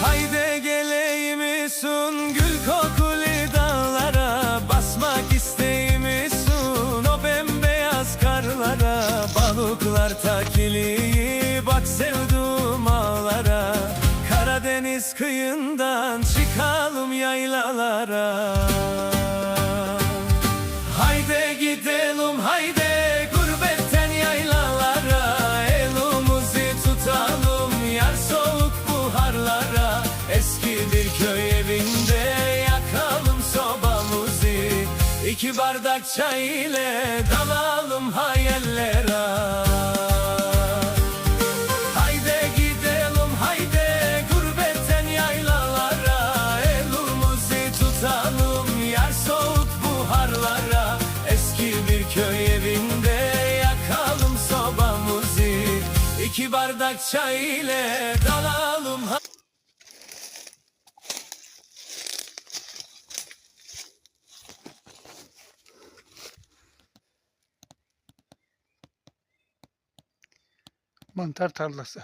Haydi geleyimisun gül kokulu dağlara, basmak isteyimisun o bembeyaz karlara. Balıklar takili bak sevduğum ağlara, Karadeniz kıyından çıkalım yaylalara. Haydi gidelim haydi gurbetten yaylalara, elimizi tutalım yar soğuk buharlara. Eski bir köy evinde yakalım sobamızı, iki bardak çay ile dalalım hayallere. Haydi gidelim haydi gurbetten yaylalara, elimizi tutalım yar soğuk buharlara. Eski bir köy evinde yakalım sobamızı, iki bardak çay ile dalalım. Mantar tarlası.